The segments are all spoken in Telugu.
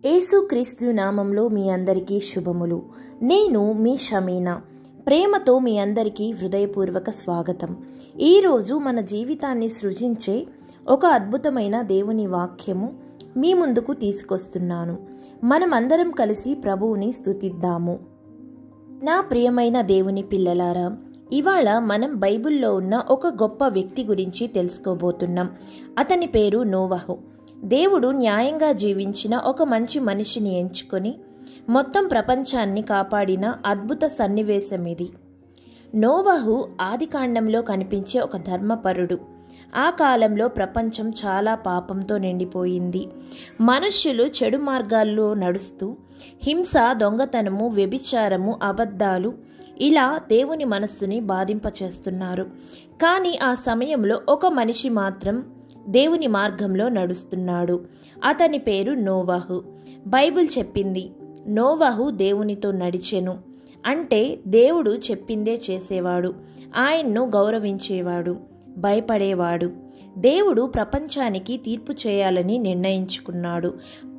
యేసుక్రీస్తు నామంలో మీ అందరికీ శుభములు. నేను మీ షమీనా. ప్రేమతో మీ అందరికీ హృదయపూర్వక స్వాగతం. ఈరోజు మన జీవితాన్ని సృజించే ఒక అద్భుతమైన దేవుని వాక్యము మీ ముందుకు తీసుకొస్తున్నాను. మనమందరం కలిసి ప్రభువుని స్తుతిద్దాము. నా ప్రియమైన దేవుని పిల్లలారా, ఇవాళ మనం బైబిల్లో ఉన్న ఒక గొప్ప వ్యక్తి గురించి తెలుసుకోబోతున్నాం. అతని పేరు నోవహు. దేవుడు న్యాయంగా జీవించిన ఒక మంచి మనిషిని ఎంచుకొని మొత్తం ప్రపంచాన్ని కాపాడిన అద్భుత సన్నివేశం ఇది. నోవహు ఆదికాండంలో కనిపించే ఒక ధర్మపరుడు. ఆ కాలంలో ప్రపంచం చాలా పాపంతో నిండిపోయింది. మనుష్యులు చెడు మార్గాల్లో నడుస్తూ హింస, దొంగతనము, వ్యభిచారము, అబద్ధాలు ఇలా దేవుని మనస్సుని బాధింపచేస్తున్నారు. కానీ ఆ సమయంలో ఒక మనిషి మాత్రం దేవుని మార్గంలో నడుస్తున్నాడు. అతని పేరు నోవహు. బైబిల్ చెప్పింది, నోవహు దేవునితో నడిచెను. అంటే దేవుడు చెప్పిందే చేసేవాడు, ఆయన్ను గౌరవించేవాడు, భయపడేవాడు. దేవుడు ప్రపంచానికి తీర్పు చేయాలని నిర్ణయించుకున్నాడు.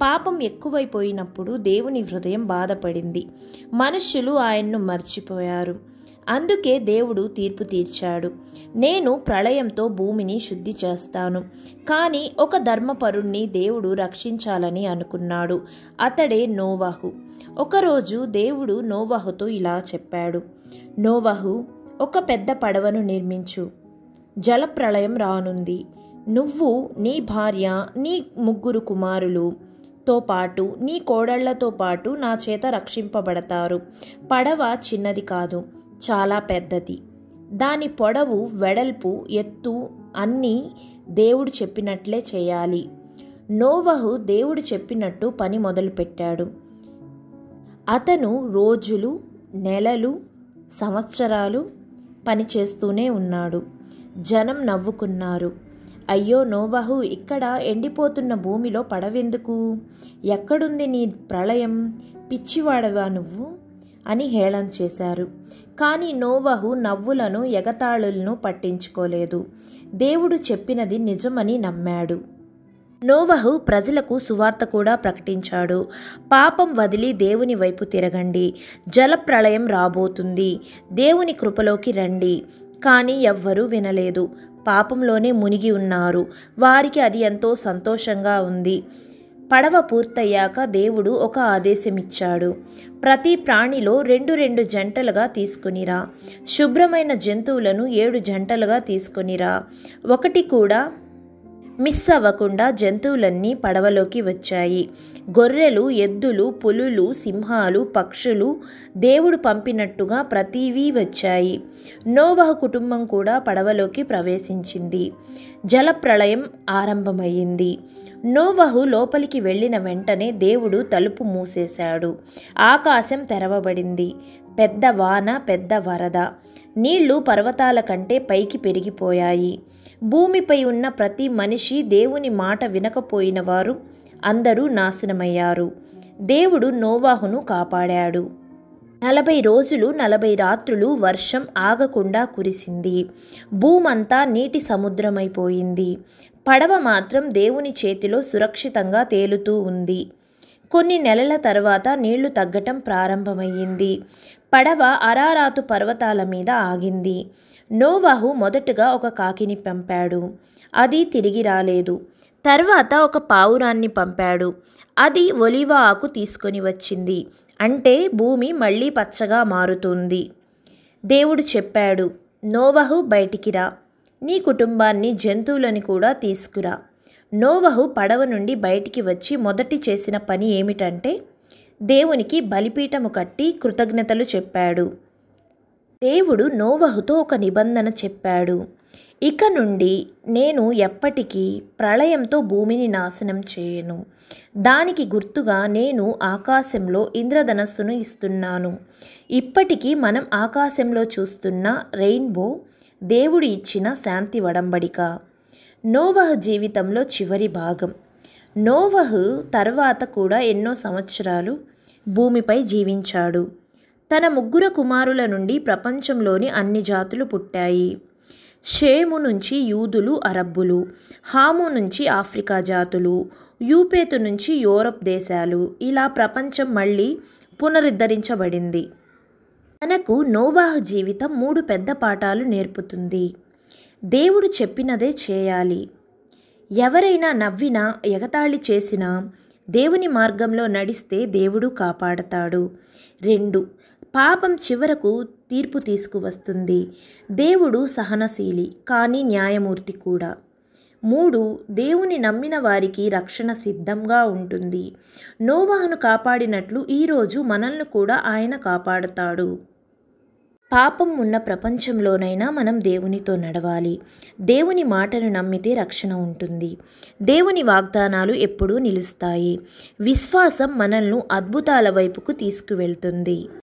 పాపం ఎక్కువైపోయినప్పుడు దేవుని హృదయం బాధపడింది. మనుష్యులు ఆయన్ను మర్చిపోయారు. అందుకే దేవుడు తీర్పు తీర్చాడు. నేను ప్రళయంతో భూమిని శుద్ధి చేస్తాను. కానీ ఒక ధర్మపరుణ్ణి దేవుడు రక్షించాలని అనుకున్నాడు. అతడే నోవహు. ఒకరోజు దేవుడు నోవహుతో ఇలా చెప్పాడు, నోవహు, ఒక పెద్ద పడవను నిర్మించు. జలప్రళయం రానుంది. నువ్వు, నీ భార్య, నీ 3 కుమారులుతో పాటు నీ కోడళ్లతో పాటు నా చేత రక్షింపబడతారు. పడవ చిన్నది కాదు, చాలా పెద్దది. దాని పొడవు, వెడల్పు, ఎత్తు అన్నీ దేవుడు చెప్పినట్లే చేయాలి. నోవహు దేవుడు చెప్పినట్టు పని మొదలుపెట్టాడు. అతను రోజులు, నెలలు, సంవత్సరాలు పనిచేస్తూనే ఉన్నాడు. జనం నవ్వుకున్నారు. అయ్యో నోవహు, ఇక్కడ ఎండిపోతున్న భూమిలో పడవెందుకు? ఎక్కడుంది నీ ప్రళయం? పిచ్చివాడవా నువ్వు అని హేళన చేశారు. కానీ నోవహు నవ్వులను, ఎగతాళులను పట్టించుకోలేదు. దేవుడు చెప్పినది నిజమని నమ్మాడు. నోవహు ప్రజలకు సువార్త కూడా ప్రకటించాడు. పాపం వదిలి దేవుని వైపు తిరగండి. జలప్రళయం రాబోతుంది. దేవుని కృపలోకి రండి. కానీ ఎవ్వరూ వినలేదు. పాపంలోనే మునిగి ఉన్నారు. వారికి అది ఎంతో సంతోషంగా ఉంది. పడవ పూర్తయ్యాక దేవుడు ఒక ఆదేశం ఇచ్చాడు. ప్రతి ప్రాణిలో 2 జంటలుగా తీసుకునిరా. శుభ్రమైన జంతువులను 7 జంటలుగా తీసుకునిరా. ఒకటి కూడా మిస్ అవ్వకుండా జంతువులన్నీ పడవలోకి వచ్చాయి. గొర్రెలు, ఎద్దులు, పులులు, సింహాలు, పక్షులు దేవుడు పంపినట్టుగా ప్రతివీ వచ్చాయి. నోవహు కుటుంబం కూడా పడవలోకి ప్రవేశించింది. జలప్రళయం ఆరంభమయ్యింది. నోవహు లోపలికి వెళ్ళిన వెంటనే దేవుడు తలుపు మూసేశాడు. ఆకాశం తెరవబడింది. పెద్ద వాన, పెద్ద వరద. నీళ్లు పర్వతాల కంటే పైకి పెరిగిపోయాయి. భూమిపై ఉన్న ప్రతి మనిషి, దేవుని మాట వినకపోయిన వారు అందరూ నాశనమయ్యారు. దేవుడు నోవహును కాపాడాడు. 40 రోజులు 40 రాత్రులు వర్షం ఆగకుండా కురిసింది. భూమంతా నీటి సముద్రమైపోయింది. పడవ మాత్రం దేవుని చేతిలో సురక్షితంగా తేలుతూ ఉంది. కొన్ని నెలల తర్వాత నీళ్లు తగ్గటం ప్రారంభమయ్యింది. పడవ అరారాతు పర్వతాల మీద ఆగింది. నోవహు మొదటగా ఒక కాకిని పంపాడు. అది తిరిగి రాలేదు. తర్వాత ఒక పావురాన్ని పంపాడు. అది ఒలీవ ఆకు తీసుకొని వచ్చింది. అంటే భూమి మళ్ళీ పచ్చగా మారుతుంది. దేవుడు చెప్పాడు, నోవహు బయటికి రా. నీ కుటుంబాన్ని, జంతువులని కూడా తీసుకురా. నోవహు పడవ నుండి బయటికి వచ్చి మొదటి చేసిన పని ఏమిటంటే దేవునికి బలిపీఠము కట్టి కృతజ్ఞతలు చెప్పాడు. దేవుడు నోవహుతో ఒక నిబంధన చెప్పాడు. ఇక నుండి నేను ఎప్పటికీ ప్రళయంతో భూమిని నాశనం చేయను. దానికి గుర్తుగా నేను ఆకాశంలో ఇంద్రధనస్సును ఇస్తున్నాను. ఇప్పటికీ మనం ఆకాశంలో చూస్తున్న రెయిన్బో దేవుడు ఇచ్చిన శాంతి వడంబడిక. నోవహు జీవితంలో చివరి భాగం. నోవహు తర్వాత కూడా ఎన్నో సంవత్సరాలు భూమిపై జీవించాడు. తన 3 కుమారుల నుండి ప్రపంచంలోని అన్ని జాతులు పుట్టాయి. షేము నుంచి యూదులు అరబ్బులు, హాము నుంచి ఆఫ్రికా జాతులు, యూపేతు నుంచి యూరప్ దేశాలు, ఇలా ప్రపంచం మళ్ళీ పునరుద్ధరించబడింది. మనకు నోవాహు జీవితం 3 పెద్ద పాఠాలు నేర్పుతుంది. దేవుడు చెప్పినదే చేయాలి. ఎవరైనా నవ్వినా ఎగతాళి చేసినా దేవుని మార్గంలో నడిస్తే దేవుడు కాపాడతాడు. 2. పాపం చివరకు తీర్పు తీసుకువస్తుంది. దేవుడు సహనశీలి కానీ న్యాయమూర్తి కూడా. 3. దేవుని నమ్మిన వారికి రక్షణ సిద్ధంగా ఉంటుంది. నోవాహును కాపాడినట్లు ఈరోజు మనల్ని కూడా ఆయన కాపాడుతాడు. పాపం ఉన్న ప్రపంచంలోనైనా మనం దేవునితో నడవాలి. దేవుని మాటను నమ్మితే రక్షణ ఉంటుంది. దేవుని వాగ్దానాలు ఎప్పుడూ నిలుస్తాయి. విశ్వాసం మనల్ని అద్భుతాల వైపుకు తీసుకువెళ్తుంది.